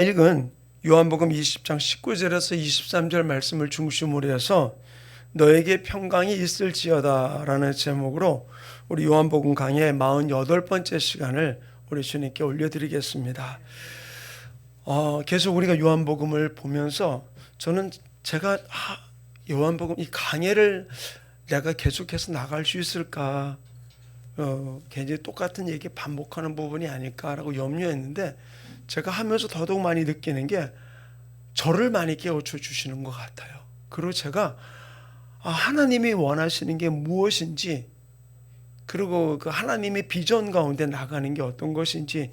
읽은 요한복음 20장 19절에서 23절 말씀을 중심으로 해서 너에게 평강이 있을지어다 라는 제목으로 우리 요한복음 강의 48번째 시간을 우리 주님께 올려드리겠습니다. 계속 우리가 요한복음을 보면서 저는 제가 요한복음 이 강의를 내가 계속해서 나갈 수 있을까, 굉장히 똑같은 얘기 반복하는 부분이 아닐까라고 염려했는데, 제가 하면서 더더욱 많이 느끼는 게 저를 많이 깨우쳐 주시는 것 같아요. 그리고 제가 하나님이 원하시는 게 무엇인지, 그리고 그 하나님의 비전 가운데 나가는 게 어떤 것인지,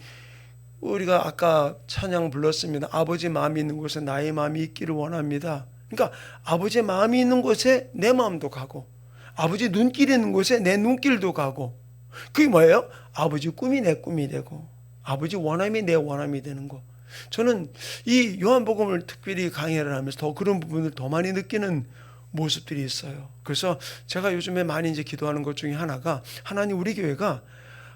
우리가 아까 찬양 불렀습니다. 아버지 마음이 있는 곳에 나의 마음이 있기를 원합니다. 그러니까 아버지 마음이 있는 곳에 내 마음도 가고, 아버지 눈길이 있는 곳에 내 눈길도 가고, 그게 뭐예요? 아버지 꿈이 내 꿈이 되고 아버지 원함이 내 원함이 되는 거. 저는 이 요한복음을 특별히 강의를 하면서 더 그런 부분을 더 많이 느끼는 모습들이 있어요. 그래서 제가 요즘에 많이 이제 기도하는 것 중에 하나가, 하나님, 우리 교회가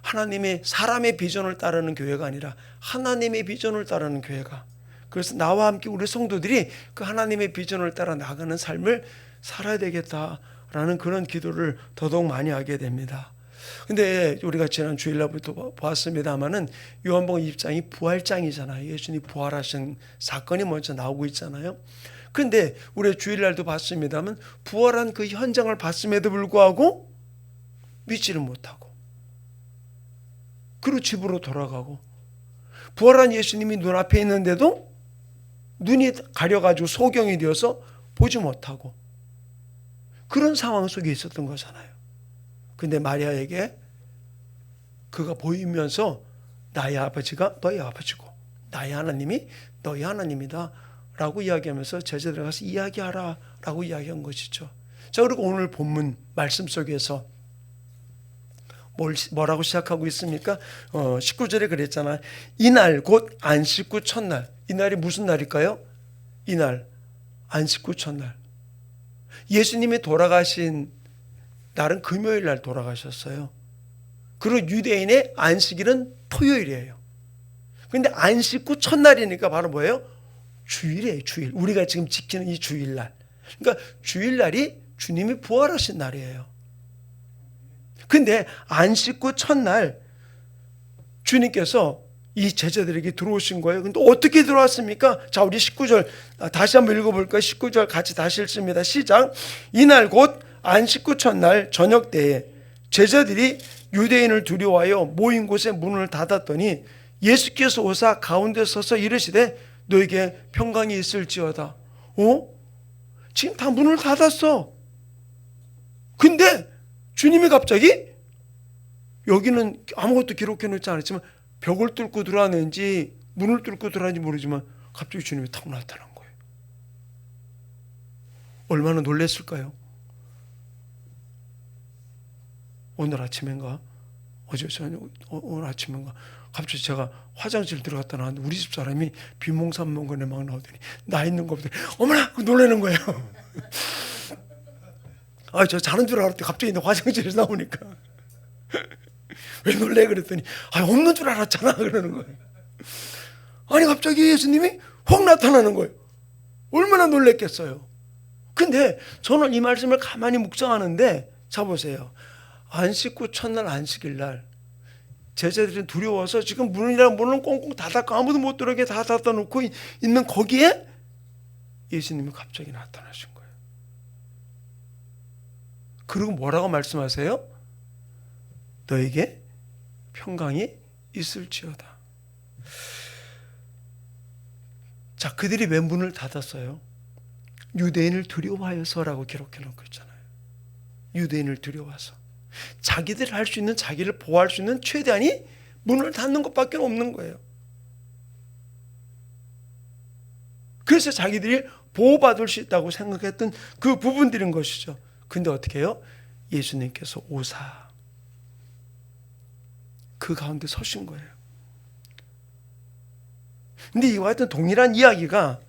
하나님의 사람의 비전을 따르는 교회가 아니라 하나님의 비전을 따르는 교회가, 그래서 나와 함께 우리 성도들이 그 하나님의 비전을 따라 나가는 삶을 살아야 되겠다라는 그런 기도를 더더욱 많이 하게 됩니다. 근데 우리가 지난 주일날부터 보았습니다마는 요한복음 2장이 부활장이잖아요. 예수님이 부활하신 사건이 먼저 나오고 있잖아요. 근데 우리 주일날도 봤습니다만 부활한 그 현장을 봤음에도 불구하고 믿지를 못하고, 그리고 집으로 돌아가고, 부활한 예수님이 눈앞에 있는데도 눈이 가려가지고 소경이 되어서 보지 못하고, 그런 상황 속에 있었던 거잖아요. 근데 마리아에게 그가 보이면서 나의 아버지가 너의 아버지고 나의 하나님이 너의 하나님이다 라고 이야기하면서 제자들 가서 이야기하라 라고 이야기한 것이죠. 자, 그리고 오늘 본문 말씀 속에서 뭐라고 시작하고 있습니까? 19절에 그랬잖아요. 이날 곧 안식 후 첫날. 이날이 무슨 날일까요? 이날 안식 후 첫날. 예수님이 돌아가신 날은 금요일 날 돌아가셨어요. 그리고 유대인의 안식일은 토요일이에요. 근데 안식 후 첫날이니까 바로 뭐예요? 주일이에요, 주일. 우리가 지금 지키는 이 주일날. 그러니까 주일날이 주님이 부활하신 날이에요. 근데 안식 후 첫날 주님께서 이 제자들에게 들어오신 거예요. 근데 어떻게 들어왔습니까? 자, 우리 19절 다시 한번 읽어볼까요? 19절 같이 다시 읽습니다. 시작. 이날 곧 안식 후 첫날 저녁 때에 제자들이 유대인을 두려워하여 모인 곳에 문을 닫았더니 예수께서 오사 가운데 서서 이르시되 너에게 평강이 있을지어다. 지금 다 문을 닫았어. 근데 주님이 갑자기, 여기는 아무것도 기록해 놓지 않았지만 벽을 뚫고 들어왔는지 문을 뚫고 들어왔는지 모르지만 갑자기 주님이 탁 나타난 거예요. 얼마나 놀랐을까요? 오늘 아침인가 어제 저녁, 오늘 아침인가 갑자기 제가 화장실 들어갔다 나왔는데 우리 집 사람이 비몽사몽간에 막 나오더니 나 있는 거 보더니 어머나 놀라는 거예요. 저 자는 줄 알았더니 갑자기 화장실에서 나오니까 왜 놀래 그랬더니 없는 줄 알았잖아 그러는 거예요. 아니 갑자기 예수님이 확 나타나는 거예요. 얼마나 놀랬겠어요. 근데 저는 이 말씀을 가만히 묵상하는데, 자 보세요. 안식 후 첫날 안식일 날 제자들이 두려워서 지금 문이랑 문을 꽁꽁 닫았고 아무도 못 들어오게 다 닫아놓고 있는 거기에 예수님이 갑자기 나타나신 거예요. 그리고 뭐라고 말씀하세요? 너에게 평강이 있을지어다. 자, 그들이 왜 문을 닫았어요? 유대인을 두려워하여서라고 기록해 놓고 있잖아요. 유대인을 두려워서. 자기들 할 수 있는, 자기를 보호할 수 있는 최대한이 문을 닫는 것밖에 없는 거예요. 그래서 자기들이 보호받을 수 있다고 생각했던 그 부분들인 것이죠. 근데 어떻게 해요? 예수님께서 오사 그 가운데 서신 거예요. 근데 이와 같은 동일한 이야기가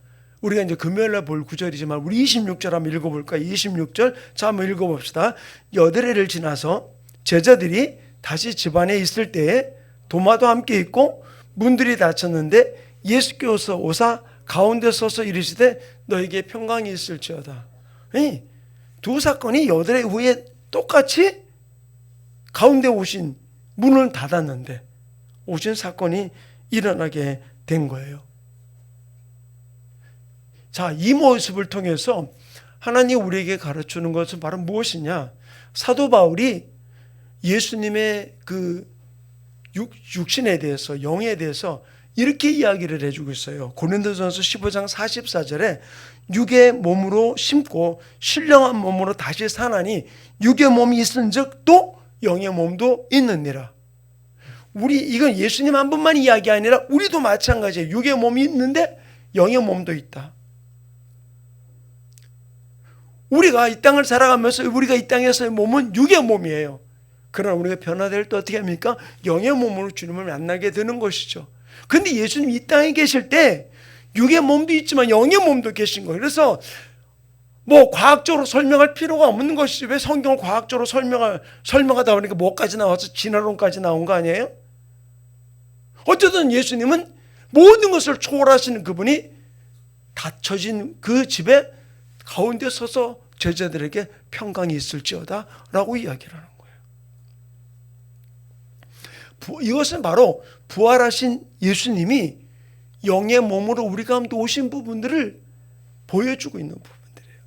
우리가 이제 금요일날 볼 구절이지만 우리 26절 한번 읽어볼까요? 26절 자 한번 읽어봅시다. 여드레를 지나서 제자들이 다시 집안에 있을 때에 도마도 함께 있고 문들이 닫혔는데 예수께서 오사 가운데 서서 이르시되 너에게 평강이 있을지어다. 두 사건이 여드레 후에 똑같이 가운데 오신 문을 닫았는데 오신 사건이 일어나게 된 거예요. 자, 이 모습을 통해서 하나님 우리에게 가르치는 것은 바로 무엇이냐? 사도 바울이 예수님의 그 육신에 대해서, 영에 대해서 이렇게 이야기를 해주고 있어요. 고린도전서 15장 44절에 육의 몸으로 심고 신령한 몸으로 다시 사나니 육의 몸이 있은즉 또 영의 몸도 있느니라. 이건 예수님 한 분만 이야기 아니라 우리도 마찬가지예요. 육의 몸이 있는데 영의 몸도 있다. 우리가 이 땅을 살아가면서 우리가 이 땅에서의 몸은 육의 몸이에요. 그러나 우리가 변화될 때 어떻게 합니까? 영의 몸으로 주님을 만나게 되는 것이죠. 근데 예수님 이 땅에 계실 때 육의 몸도 있지만 영의 몸도 계신 거예요. 그래서 과학적으로 설명할 필요가 없는 것이지 왜 성경을 과학적으로 설명하다 보니까 뭐까지 나와서 진화론까지 나온 거 아니에요? 어쨌든 예수님은 모든 것을 초월하시는 그분이 닫혀진 그 집에 가운데 서서 제자들에게 평강이 있을지어다 라고 이야기를 하는 거예요. 이것은 바로 부활하신 예수님이 영의 몸으로 우리 가운데 오신 부분들을 보여주고 있는 부분들이에요.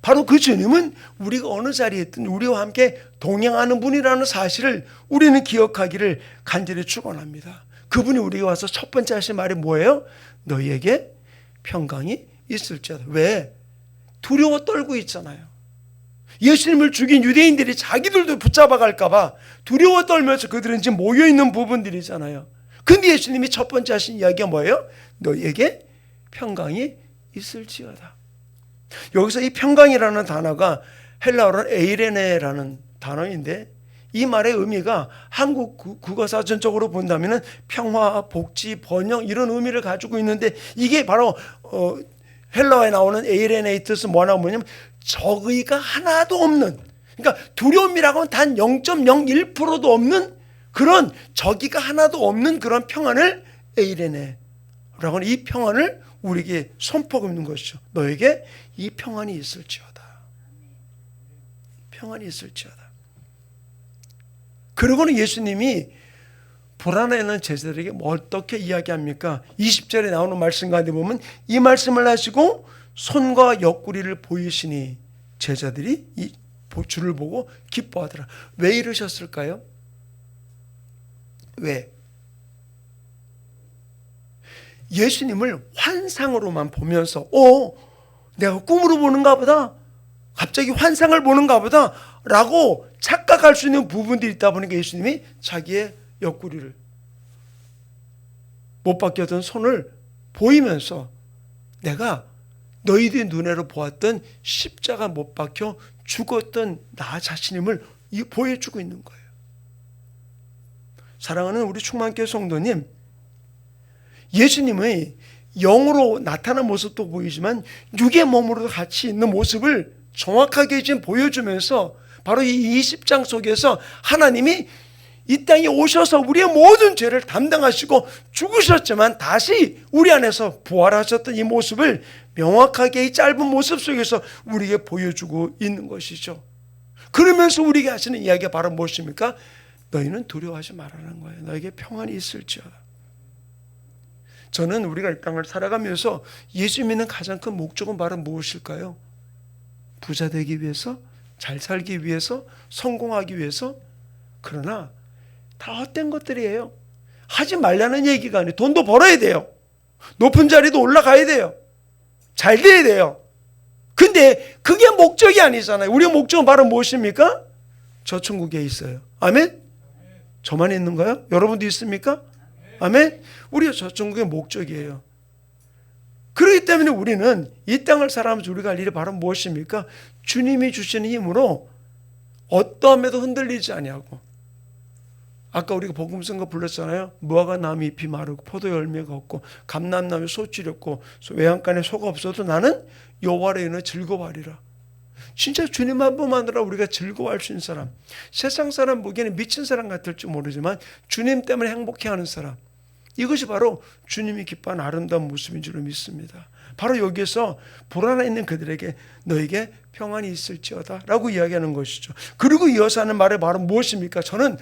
바로 그 주님은 우리가 어느 자리에 있든 우리와 함께 동행하는 분이라는 사실을 우리는 기억하기를 간절히 축원합니다. 그분이 우리에게 와서 첫 번째 하신 말이 뭐예요? 너희에게 평강이 있을지어다. 왜? 두려워 떨고 있잖아요. 예수님을 죽인 유대인들이 자기들도 붙잡아 갈까봐 두려워 떨면서 그들은 지금 모여있는 부분들이잖아요. 근데 예수님이 첫 번째 하신 이야기가 뭐예요? 너희에게 평강이 있을지어다. 여기서 이 평강이라는 단어가 헬라어로는 에이레네라는 단어인데 이 말의 의미가 한국 국어사전적으로 본다면 평화, 복지, 번영 이런 의미를 가지고 있는데 이게 바로 헬라어에 나오는 에이레네의 뜻은 뭐냐면 적의가 하나도 없는, 그러니까 두려움이라고는 단 0.01%도 없는 그런 적의가 하나도 없는 그런 평안을 에이레네라고 하는 이 평안을 우리에게 선포하고 있는 것이죠. 너에게 이 평안이 있을지어다. 평안이 있을지어다. 그러고는 예수님이 불안해하는 제자들에게 어떻게 이야기합니까? 20절에 나오는 말씀 가운데 보면 이 말씀을 하시고 손과 옆구리를 보이시니 제자들이 이 주를 보고 기뻐하더라. 왜 이러셨을까요? 왜? 예수님을 환상으로만 보면서 내가 꿈으로 보는가 보다, 갑자기 환상을 보는가 보다 라고 착각할 수 있는 부분들이 있다 보니까 예수님이 자기의 옆구리를, 못 박혔던 손을 보이면서 내가 너희들의 눈으로 보았던 십자가 못 박혀 죽었던 나 자신임을 보여주고 있는 거예요. 사랑하는 우리 충만교회 성도님, 예수님의 영으로 나타난 모습도 보이지만 육의 몸으로 같이 있는 모습을 정확하게 지금 보여주면서 바로 이 20장 속에서 하나님이 이 땅에 오셔서 우리의 모든 죄를 담당하시고 죽으셨지만 다시 우리 안에서 부활하셨던 이 모습을 명확하게 이 짧은 모습 속에서 우리에게 보여주고 있는 것이죠. 그러면서 우리에게 하시는 이야기가 바로 무엇입니까? 너희는 두려워하지 말라는 거예요. 너에게 평안이 있을지어다. 저는 우리가 이 땅을 살아가면서 예수 믿는 가장 큰 목적은 바로 무엇일까요? 부자 되기 위해서, 잘 살기 위해서, 성공하기 위해서. 그러나 다 헛된 것들이에요. 하지 말라는 얘기가 아니에요. 돈도 벌어야 돼요. 높은 자리도 올라가야 돼요. 잘 돼야 돼요. 근데 그게 목적이 아니잖아요. 우리의 목적은 바로 무엇입니까? 저 천국에 있어요. 아멘? 저만 있는가요? 여러분도 있습니까? 아멘? 우리가 저 천국의 목적이에요. 그렇기 때문에 우리는 이 땅을 살아가면서 우리가 할 일이 바로 무엇입니까? 주님이 주시는 힘으로 어떠함에도 흔들리지 아니하고, 아까 우리가 복음 쓴 거 불렀잖아요. 무화과 나무 잎이 마르고 포도 열매가 없고 감람나무에 소출이 없고 외양간에 소가 없어도 나는 여호와로 인해 즐거워하리라. 진짜 주님 한 분만으로 우리가 즐거워할 수 있는 사람, 세상 사람 보기에는 미친 사람 같을지 모르지만 주님 때문에 행복해하는 사람, 이것이 바로 주님이 기뻐하는 아름다운 모습인 줄로 믿습니다. 바로 여기에서 불안해 있는 그들에게 너에게 평안이 있을지어다 라고 이야기하는 것이죠. 그리고 이어서 하는 말이 바로 무엇입니까? 저는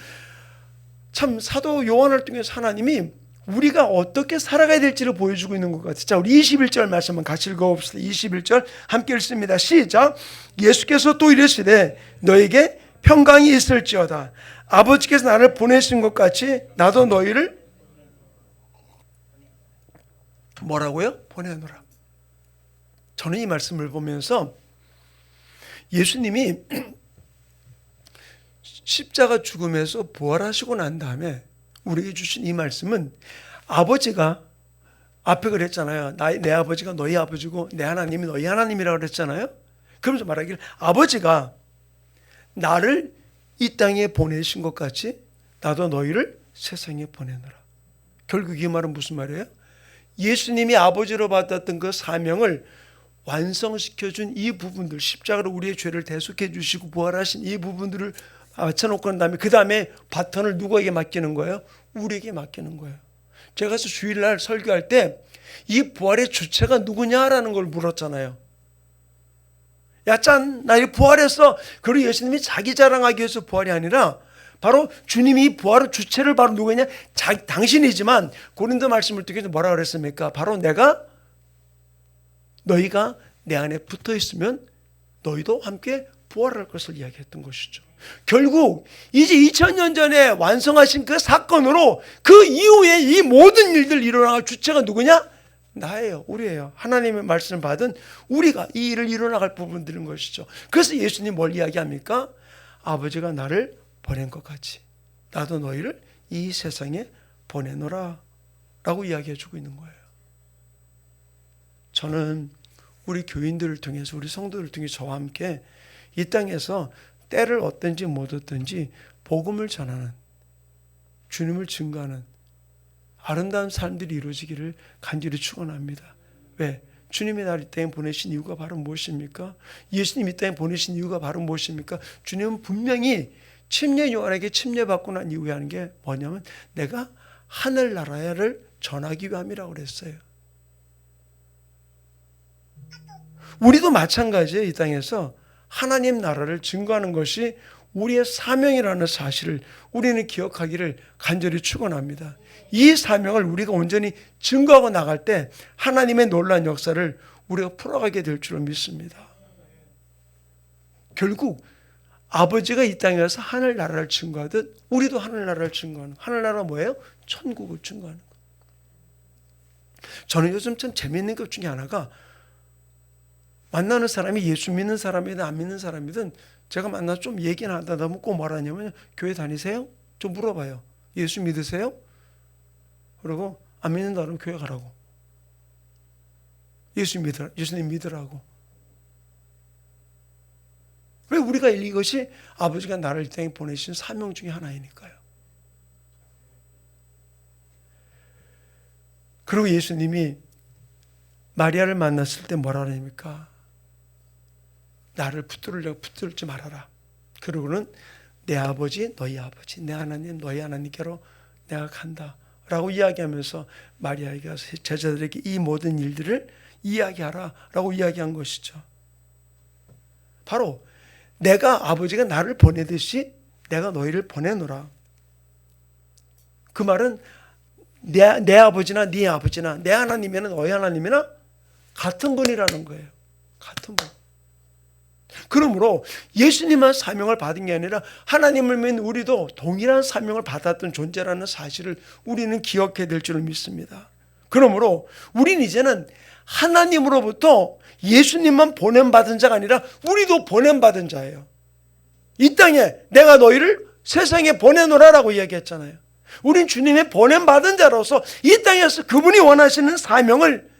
참 사도 요한을 통해서 하나님이 우리가 어떻게 살아가야 될지를 보여주고 있는 것 같아요. 자, 우리 21절 말씀은 같이 읽어봅시다. 21절 함께 읽습니다. 시작. 예수께서 또 이르시되 너에게 평강이 있을지어다. 아버지께서 나를 보내신 것 같이 나도 너희를 뭐라고요? 보내노라. 저는 이 말씀을 보면서 예수님이 십자가 죽음에서 부활하시고 난 다음에 우리에게 주신 이 말씀은 아버지가 앞에 그랬잖아요. 내 아버지가 너희 아버지고 내 하나님이 너희 하나님이라고 그랬잖아요. 그러면서 말하기를 아버지가 나를 이 땅에 보내신 것 같이 나도 너희를 세상에 보내노라. 결국 이 말은 무슨 말이에요? 예수님이 아버지로 받았던 그 사명을 완성시켜준 이 부분들, 십자가로 우리의 죄를 대속해 주시고 부활하신 이 부분들을 맞춰놓고 난 다음에 그 다음에 바톤을 누구에게 맡기는 거예요? 우리에게 맡기는 거예요. 제가 그래서 주일날 설교할 때 이 부활의 주체가 누구냐라는 걸 물었잖아요. 야, 짠! 나 이 부활했어. 그리고 예수님이 자기 자랑하기 위해서 부활이 아니라 바로 주님이 이 부활의 주체를 바로 누구냐? 당신이지만 고린도 말씀을 통해서 뭐라고 그랬습니까? 바로 너희가 내 안에 붙어 있으면 너희도 함께 부활할 것을 이야기했던 것이죠. 결국 이제 2000년 전에 완성하신 그 사건으로 그 이후에 이 모든 일들 일어나갈 주체가 누구냐? 나예요. 우리예요. 하나님의 말씀을 받은 우리가 이 일을 이뤄나갈 부분들인 것이죠. 그래서 예수님 뭘 이야기합니까? 아버지가 나를 보낸 것 같이 나도 너희를 이 세상에 보내노라 라고 이야기해 주고 있는 거예요. 저는 우리 교인들을 통해서 우리 성도들을 통해서 저와 함께 이 땅에서 때를 얻든지 못 얻든지 복음을 전하는 주님을 증거하는 아름다운 삶들이 이루어지기를 간절히 축원합니다. 왜? 주님이 나를 이 땅에 보내신 이유가 바로 무엇입니까? 예수님이 이 땅에 보내신 이유가 바로 무엇입니까? 주님은 분명히 침례 요한에게 침례받고 난 이후에 하는 게 뭐냐면 내가 하늘나라를 전하기 위함이라고 그랬어요. 우리도 마찬가지예요. 이 땅에서 하나님 나라를 증거하는 것이 우리의 사명이라는 사실을 우리는 기억하기를 간절히 축원합니다. 이 사명을 우리가 온전히 증거하고 나갈 때 하나님의 놀라운 역사를 우리가 풀어가게 될 줄로 믿습니다. 결국 아버지가 이 땅에 와서 하늘나라를 증거하듯 우리도 하늘나라를 증거하는, 하늘나라가 뭐예요? 천국을 증거하는 것. 저는 요즘 참 재미있는 것 중에 하나가 만나는 사람이 예수 믿는 사람이든 안 믿는 사람이든 제가 만나서 좀 얘기는 하다 보면 꼭 말하냐면 교회 다니세요? 좀 물어봐요. 예수 믿으세요? 그리고 안 믿는다 그러면 교회 가라고. 예수님 믿으라고. 왜? 우리가 이것이 아버지가 나를 이 땅에 보내신 사명 중에 하나이니까요. 그리고 예수님이 마리아를 만났을 때 뭐라 그럽니까? 나를 붙들지 말아라. 그러고는 내 아버지 너희 아버지, 내 하나님 너희 하나님께로 내가 간다 라고 이야기하면서 마리아에게 가서 제자들에게 이 모든 일들을 이야기하라 라고 이야기한 것이죠. 바로 내가 아버지가 나를 보내듯이 내가 너희를 보내노라. 그 말은 내 아버지나 네 아버지나 내 하나님이나 너희 하나님이나 같은 분이라는 거예요. 같은 분. 그러므로 예수님만 사명을 받은 게 아니라 하나님을 믿는 우리도 동일한 사명을 받았던 존재라는 사실을 우리는 기억해야 될 줄을 믿습니다. 그러므로 우리는 이제는 하나님으로부터 예수님만 보냄받은 자가 아니라 우리도 보냄받은 자예요. 이 땅에 내가 너희를 세상에 보내노라라고 이야기했잖아요. 우린 주님의 보냄받은 자로서 이 땅에서 그분이 원하시는 사명을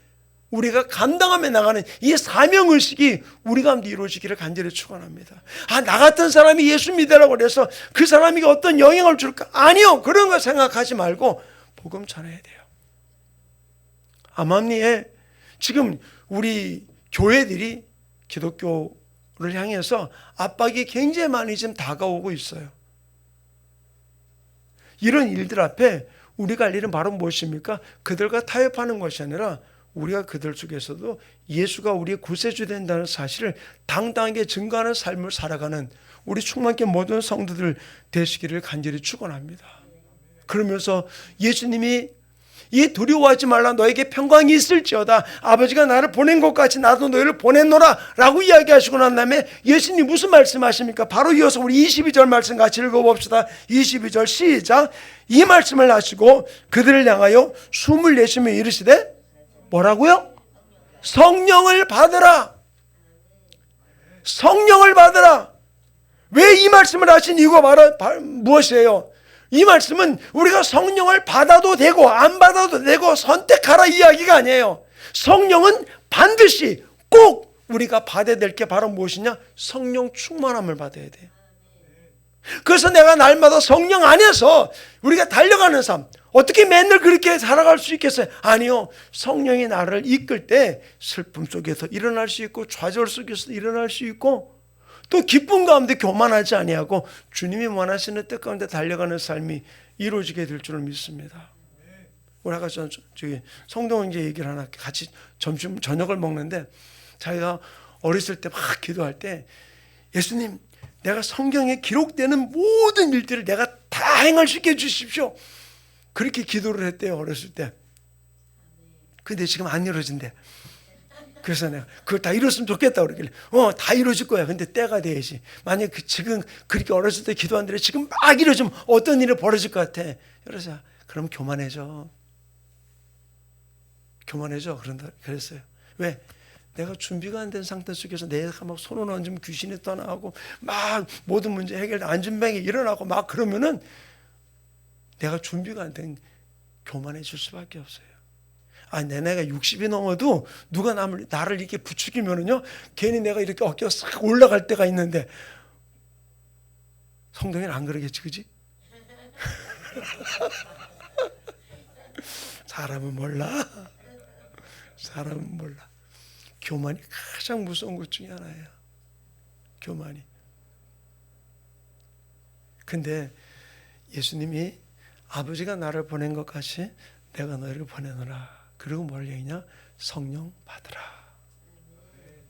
우리가 감당하며 나가는 이 사명의식이 우리 가운데 이루어지기를 간절히 축원합니다. 나 같은 사람이 예수 믿으라고 해서 그 사람에게 어떤 영향을 줄까? 아니요. 그런 거 생각하지 말고 복음 전해야 돼요. 암암리에 지금 우리 교회들이 기독교를 향해서 압박이 굉장히 많이 지금 다가오고 있어요. 이런 일들 앞에 우리가 할 일은 바로 무엇입니까? 그들과 타협하는 것이 아니라 우리가 그들 속에서도 예수가 우리의 구세주 된다는 사실을 당당하게 증거하는 삶을 살아가는 우리 충만케 모든 성도들 되시기를 간절히 축원합니다. 그러면서 예수님이 이 두려워하지 말라 너에게 평강이 있을지어다 아버지가 나를 보낸 것 같이 나도 너희를 보냈노라 라고 이야기하시고 난 다음에 예수님 무슨 말씀하십니까? 바로 이어서 우리 22절 말씀 같이 읽어봅시다. 22절 시작. 이 말씀을 하시고 그들을 향하여 숨을 내쉬며 이르시되 뭐라고요? 성령을 받으라. 성령을 받으라. 왜 이 말씀을 하신 이유가 무엇이에요? 이 말씀은 우리가 성령을 받아도 되고 안 받아도 되고 선택하라 이야기가 아니에요. 성령은 반드시 꼭 우리가 받아야 될 게 바로 무엇이냐? 성령 충만함을 받아야 돼요. 그래서 내가 날마다 성령 안에서 우리가 달려가는 삶, 어떻게 맨날 그렇게 살아갈 수 있겠어요? 아니요. 성령이 나를 이끌 때 슬픔 속에서 일어날 수 있고 좌절 속에서 일어날 수 있고 또 기쁨 가운데 교만하지 아니하고 주님이 원하시는 뜻 가운데 달려가는 삶이 이루어지게 될 줄을 믿습니다. 우리 아까 저기 성동 형제 얘기를 하나 같이 저녁을 먹는데 자기가 어렸을 때 막 기도할 때 예수님 내가 성경에 기록되는 모든 일들을 내가 다 행할 수 있게 해주십시오. 그렇게 기도를 했대요 어렸을 때. 근데 지금 안 이루어진대. 그래서 내가 그걸 다 이뤘으면 좋겠다 그러길래 다 이루어질 거야. 근데 때가 돼야지. 만약 지금 그렇게 어렸을 때 기도한 대로 지금 막 이루어지면 어떤 일이 벌어질 것 같아. 그래서 그럼 교만해져. 교만해져. 그랬어요. 왜? 내가 준비가 안 된 상태 속에서 내가 막 손을 얹으면 귀신이 떠나고 막 모든 문제 해결 안전병이 일어나고 막 그러면은 내가 준비가 안 된 교만해질 수밖에 없어요. 내 나이가 60이 넘어도 누가 나를 이렇게 부추기면은요, 괜히 내가 이렇게 어깨가 싹 올라갈 때가 있는데, 성동이는 안 그러겠지, 그지? 사람은 몰라. 사람은 몰라. 교만이 가장 무서운 것 중에 하나예요. 교만이. 근데 예수님이 아버지가 나를 보낸 것 같이 내가 너희를 보내노라. 그리고 뭘 얘기냐? 성령 받으라.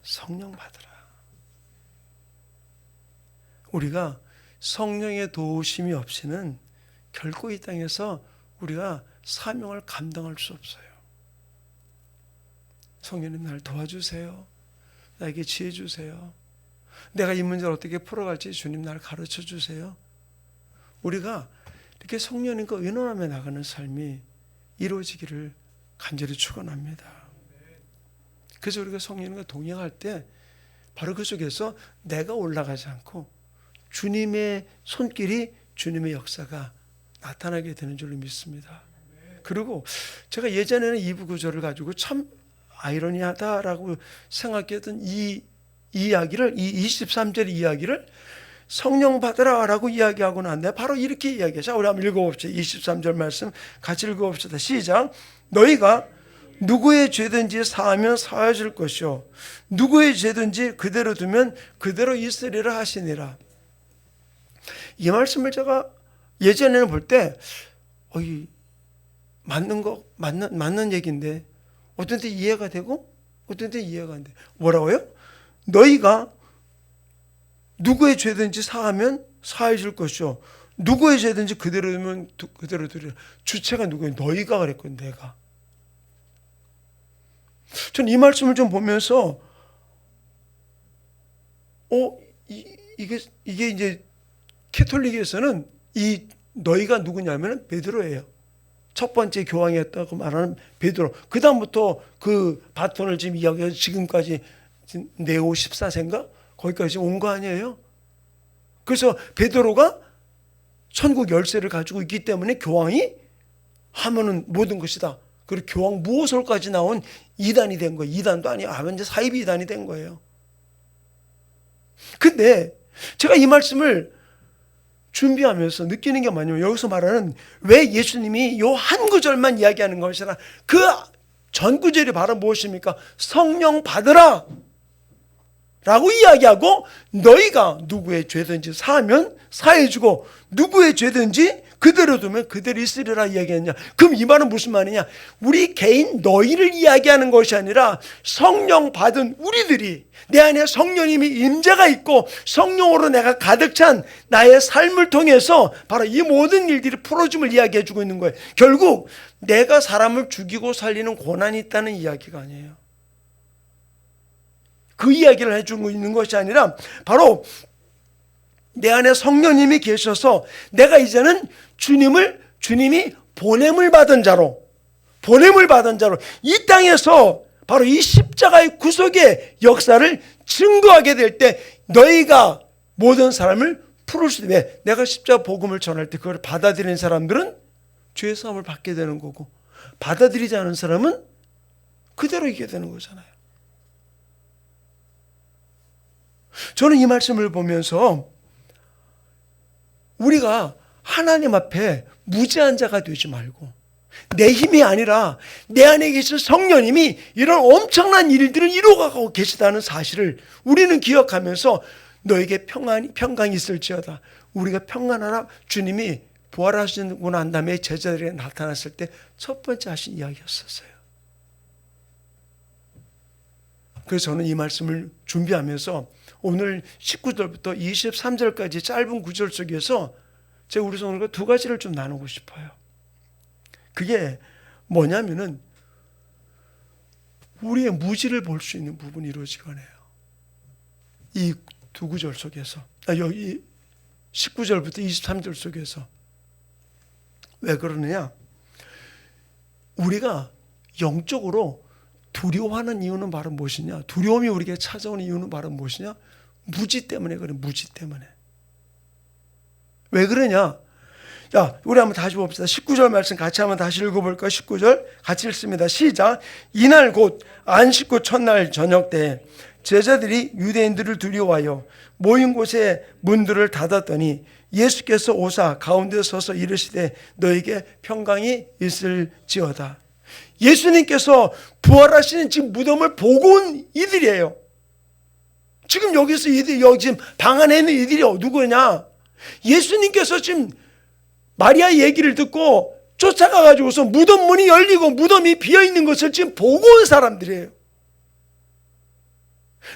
성령 받으라. 우리가 성령의 도우심이 없이는 결코 이 땅에서 우리가 사명을 감당할 수 없어요. 성령님 나를 도와주세요. 나에게 지혜 주세요. 내가 이 문제를 어떻게 풀어갈지 주님 나를 가르쳐 주세요. 우리가 이렇게 성령님과 의논하며 나가는 삶이 이루어지기를 간절히 축원합니다. 그래서 우리가 성령님과 동행할 때 바로 그 속에서 내가 올라가지 않고 주님의 손길이 주님의 역사가 나타나게 되는 줄로 믿습니다. 그리고 제가 예전에는 2부 구절을 가지고 참 아이러니하다라고 생각했던 이 이야기를, 이 23절 이야기를 성령 받으라라고 이야기하고 난데 바로 이렇게 이야기해요. 자, 우리 한번 읽어봅시다. 23절 말씀 같이 읽어봅시다. 시작. 너희가 누구의 죄든지 사하면 사해질 것이요 누구의 죄든지 그대로 두면 그대로 있으리라 하시니라. 이 말씀을 제가 예전에는 볼 때 맞는 얘기인데 어떤 때 이해가 되고 어떤 때 이해가 안 돼. 뭐라고요? 너희가 누구의 죄든지 사하면 사해질 것이요 누구의 죄든지 그대로 두면 그대로 두리라. 주체가 누구예요? 너희가 그랬거든. 내가. 전 이 말씀을 좀 보면서 이게 이제 캐톨릭에서는 이 너희가 누구냐면 베드로예요. 첫 번째 교황이었다고 말하는 베드로. 그 다음부터 그 바톤을 지금 이야기해서 지금까지 네오 14세인가? 거기까지 온 거 아니에요? 그래서 베드로가 천국 열쇠를 가지고 있기 때문에 교황이 하면은 모든 것이다. 그리고 교황 무호설까지 나온 이단이 된 거예요. 이단도 아니에요. 완전 사이비 이단이 된 거예요. 근데 제가 이 말씀을 준비하면서 느끼는 게 뭐냐면 여기서 말하는 왜 예수님이 요 한 구절만 이야기하는 것이 아니라 그 전 구절이 바로 무엇입니까? 성령 받으라. 라고 이야기하고 너희가 누구의 죄든지 사하면 사해주고 누구의 죄든지 그대로 두면 그대로 있으리라 이야기했냐. 그럼 이 말은 무슨 말이냐? 우리 개인 너희를 이야기하는 것이 아니라 성령 받은 우리들이 내 안에 성령님이 임재가 있고 성령으로 내가 가득 찬 나의 삶을 통해서 바로 이 모든 일들이 풀어줌을 이야기해 주고 있는 거예요. 결국 내가 사람을 죽이고 살리는 권한이 있다는 이야기가 아니에요. 그 이야기를 해주고 있는 것이 아니라 바로 내 안에 성령님이 계셔서 내가 이제는 주님이 보냄을 받은 자로 이 땅에서 바로 이 십자가의 구속의 역사를 증거하게 될 때 너희가 모든 사람을 풀을 수 있는, 왜? 내가 십자가 복음을 전할 때 그걸 받아들이는 사람들은 죄의 사함을 받게 되는 거고 받아들이지 않은 사람은 그대로 이게 되는 거잖아요. 저는 이 말씀을 보면서 우리가 하나님 앞에 무지한 자가 되지 말고 내 힘이 아니라 내 안에 계신 성령님이 이런 엄청난 일들을 이루어가고 계시다는 사실을 우리는 기억하면서 너에게 평강이 있을지어다. 우리가 평안하라. 주님이 부활하시고 난 다음에 제자들에게 나타났을 때 첫 번째 하신 이야기였었어요. 그래서 저는 이 말씀을 준비하면서 오늘 19절부터 23절까지 짧은 구절 속에서 제가 우리 성도들과 두 가지를 좀 나누고 싶어요. 그게 뭐냐면은 우리의 무지를 볼 수 있는 부분이 이루어지곤 해요. 이 두 구절 속에서, 여기 19절부터 23절 속에서. 왜 그러느냐? 우리가 영적으로 두려워하는 이유는 바로 무엇이냐? 두려움이 우리에게 찾아오는 이유는 바로 무엇이냐? 무지 때문에 그래, 무지 때문에. 왜 그러냐? 자, 우리 한번 다시 봅시다. 19절 말씀 같이 한번 다시 읽어볼까요? 19절 같이 읽습니다. 시작. 이날 곧 안식구 첫날 저녁 때 제자들이 유대인들을 두려워하여 모인 곳에 문들을 닫았더니 예수께서 오사 가운데 서서 이르시되 너에게 평강이 있을지어다. 예수님께서 부활하시는 지금 무덤을 보고 온 이들이에요. 지금 여기서 이들, 여기 지금 방 안에 있는 이들이 누구냐? 예수님께서 지금 마리아 얘기를 듣고 쫓아가가지고서 무덤 문이 열리고 무덤이 비어있는 것을 지금 보고 온 사람들이에요.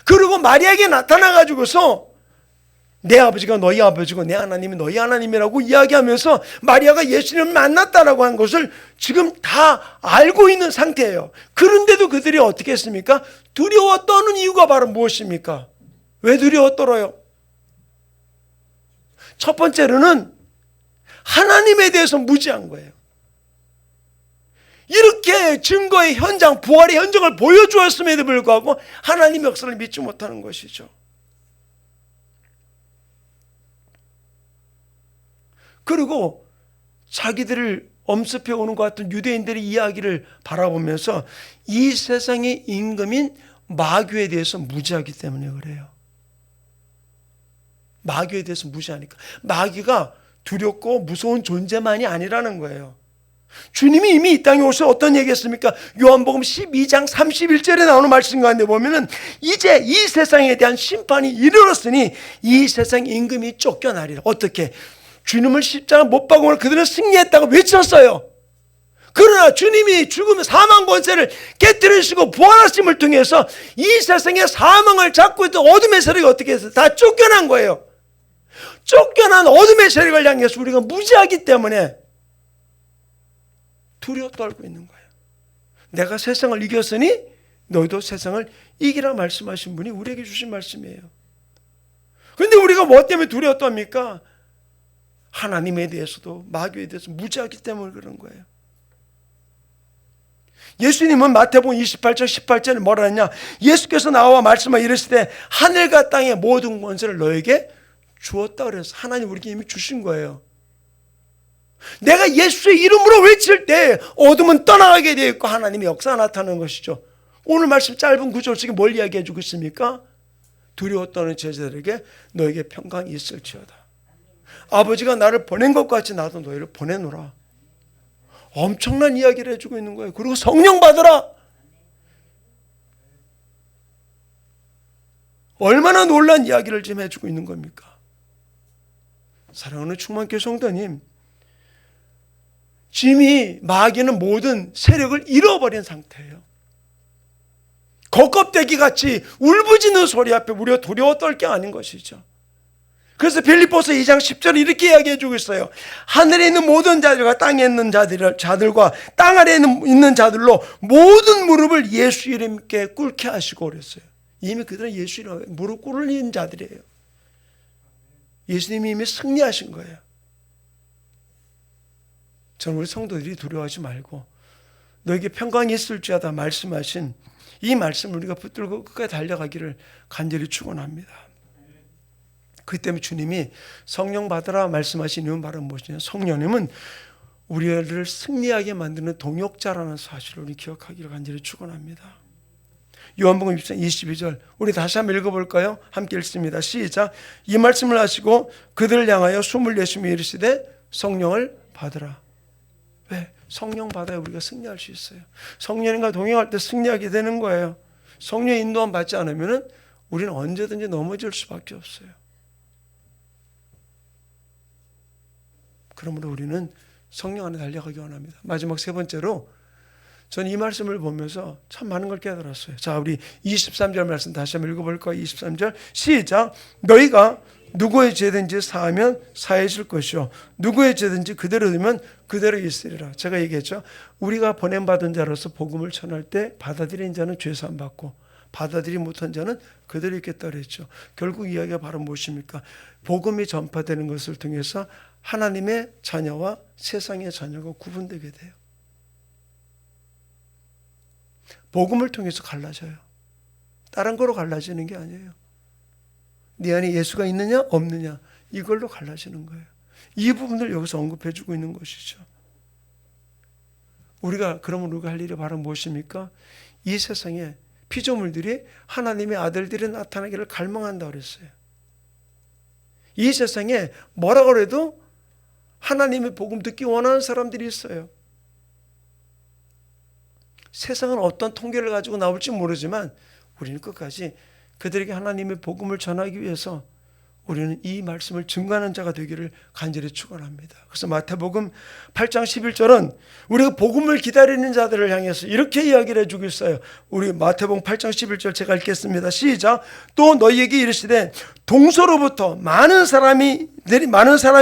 그리고 마리아에게 나타나가지고서 내 아버지가 너희 아버지고 내 하나님이 너희 하나님이라고 이야기하면서 마리아가 예수님을 만났다라고 한 것을 지금 다 알고 있는 상태예요. 그런데도 그들이 어떻게 했습니까? 두려워 떠는 이유가 바로 무엇입니까? 왜 두려워 떨어요? 첫 번째로는 하나님에 대해서 무지한 거예요. 이렇게 증거의 현장, 부활의 현장을 보여주었음에도 불구하고 하나님의 역사를 믿지 못하는 것이죠. 그리고 자기들을 엄습해 오는 것 같은 유대인들의 이야기를 바라보면서 이 세상의 임금인 마귀에 대해서 무지하기 때문에 그래요. 마귀에 대해서 무지하니까. 마귀가 두렵고 무서운 존재만이 아니라는 거예요. 주님이 이미 이 땅에 오셔서 어떤 얘기했습니까? 요한복음 12장 31절에 나오는 말씀 가운데 보면은 이제 이 세상에 대한 심판이 이르렀으니 이 세상 임금이 쫓겨나리라. 어떻게? 주님을 십자가 못 박음을 그들은 승리했다고 외쳤어요. 그러나 주님이 죽음 사망 권세를 깨뜨리시고 부활하심을 통해서 이 세상의 사망을 잡고 있던 어둠의 세력이 어떻게 했어요? 다 쫓겨난 거예요. 쫓겨난 어둠의 세력을 향해서 우리가 무지하기 때문에 두려워 떨고 있는 거예요. 내가 세상을 이겼으니 너희도 세상을 이기라 말씀하신 분이 우리에게 주신 말씀이에요. 그런데 우리가 뭐 때문에 두려워 떱니까? 하나님에 대해서도 마귀에 대해서 무지하기 때문에 그런 거예요. 예수님은 마태복음 28장 18절에 뭐라 했냐? 예수께서 나와 말씀하 이르시되 하늘과 땅의 모든 권세를 너에게 주었다 그래서 하나님 우리에게 이미 주신 거예요. 내가 예수의 이름으로 외칠 때 어둠은 떠나가게 되어 있고 하나님의 역사가 나타나는 것이죠. 오늘 말씀 짧은 구절 속에 뭘 이야기해 주고 있습니까? 두려워 떠는 제자들에게 너에게 평강이 있을지어다. 아버지가 나를 보낸 것 같이 나도 너희를 보내노라. 엄청난 이야기를 해주고 있는 거예요. 그리고 성령 받으라. 얼마나 놀란 이야기를 지금 해주고 있는 겁니까? 사랑하는 충만교회 성도님, 이미 마귀는 모든 세력을 잃어버린 상태예요. 거껍대기 같이 울부짖는 소리 앞에 우리가 두려워 떨 게 아닌 것이죠. 그래서 빌립보서 2장 10절에 이렇게 이야기해 주고 있어요. 하늘에 있는 모든 자들과 땅에 있는 자들과 땅 아래에 있는 자들로 모든 무릎을 예수 이름께 꿇게 하시고 그랬어요. 이미 그들은 예수 이름에 무릎 꿇는 자들이에요. 예수님이 이미 승리하신 거예요. 저는 우리 성도들이 두려워하지 말고 너에게 평강이 있을지어다 말씀하신 이 말씀을 우리가 붙들고 끝까지 달려가기를 간절히 축원합니다. 그 때문에 주님이 성령 받으라 말씀하신 이유는 바로 무엇이냐? 성령님은 우리를 승리하게 만드는 동역자라는 사실을 우리 기억하기를 간절히 축원합니다. 요한복음 22절 우리 다시 한번 읽어볼까요? 함께 읽습니다. 시작. 이 말씀을 하시고 그들을 향하여 숨을 내쉬며 이르시되 성령을 받으라. 왜? 성령 받아야 우리가 승리할 수 있어요. 성령님과 동행할 때 승리하게 되는 거예요. 성령의 인도함 받지 않으면 우리는 언제든지 넘어질 수밖에 없어요. 그러므로 우리는 성령 안에 달려가기 원합니다. 마지막 세 번째로 저는 이 말씀을 보면서 참 많은 걸 깨달았어요. 자, 우리 23절 말씀 다시 한번 읽어볼까요? 23절 시작. 너희가 누구의 죄든지 사하면 사해질 것이요 누구의 죄든지 그대로 두면 그대로 있으리라. 제가 얘기했죠. 우리가 보냄받은 자로서 복음을 전할 때 받아들인 자는 죄사함 받고 받아들이지 못한 자는 그대로 있겠다 그랬죠. 결국 이야기가 바로 무엇입니까? 복음이 전파되는 것을 통해서 하나님의 자녀와 세상의 자녀가 구분되게 돼요. 복음을 통해서 갈라져요. 다른 거로 갈라지는 게 아니에요. 네 안에 예수가 있느냐 없느냐 이걸로 갈라지는 거예요. 이 부분을 여기서 언급해 주고 있는 것이죠. 그러면 우리가 할 일이 바로 무엇입니까? 이 세상에 피조물들이 하나님의 아들들이 나타나기를 갈망한다고 그랬어요. 이 세상에 뭐라고 해도 하나님의 복음 듣기 원하는 사람들이 있어요. 세상은 어떤 통계를 가지고 나올지 모르지만 우리는 끝까지 그들에게 하나님의 복음을 전하기 위해서 우리는 이 말씀을 증거하는 자가 되기를 간절히 축원합니다. 그래서 마태복음 8장 11절은 우리가 복음을 기다리는 자들을 향해서 이렇게 이야기를 해주고 있어요. 우리 마태복음 8장 11절 제가 읽겠습니다. 시작. 또 너희에게 이르시되 동서로부터 많은 사람이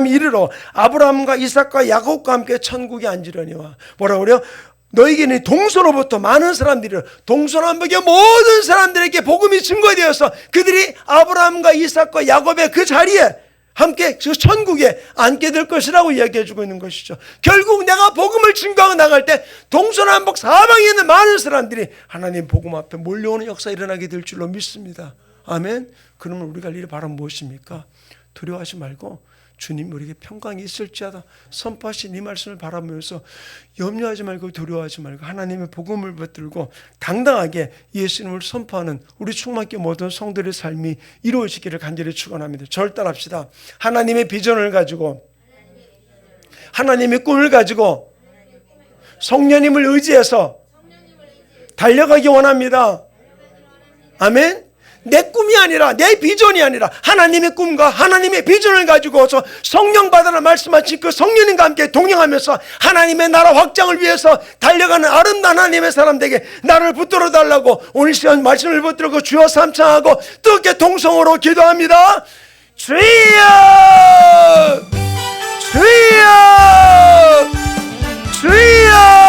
이르러 아브라함과 이삭과 야곱과 함께 천국에 앉으려니와 뭐라고 그래요? 너에게는 동서로부터 많은 사람들이 동서남북의 모든 사람들에게 복음이 증거되어서 그들이 아브라함과 이삭과 야곱의 그 자리에 함께 그 천국에 앉게 될 것이라고 이야기해 주고 있는 것이죠. 결국 내가 복음을 증거하고 나갈 때 동서남북 사방에 있는 많은 사람들이 하나님 복음 앞에 몰려오는 역사 일어나게 될 줄로 믿습니다. 아멘. 그러면 우리가 할 일이 바로 무엇입니까? 두려워하지 말고 주님 우리에게 평강이 있을지어다 선포하신 이 말씀을 바라보면서 염려하지 말고 두려워하지 말고 하나님의 복음을 붙들고 당당하게 예수님을 선포하는 우리 충만교회 모든 성도들의 삶이 이루어지기를 간절히 축원합니다. 절단합시다. 하나님의 비전을 가지고 하나님의 꿈을 가지고 성령님을 의지해서 달려가기 원합니다. 아멘. 내 꿈이 아니라 내 비전이 아니라 하나님의 꿈과 하나님의 비전을 가지고서 성령 받으라 말씀하신 그 성령님과 함께 동행하면서 하나님의 나라 확장을 위해서 달려가는 아름다운 하나님의 사람들에게 나를 붙들어 달라고 오늘 시간 말씀을 붙들고 주여 삼창하고 뜨겁게 동성으로 기도합니다. 주여 주여 주여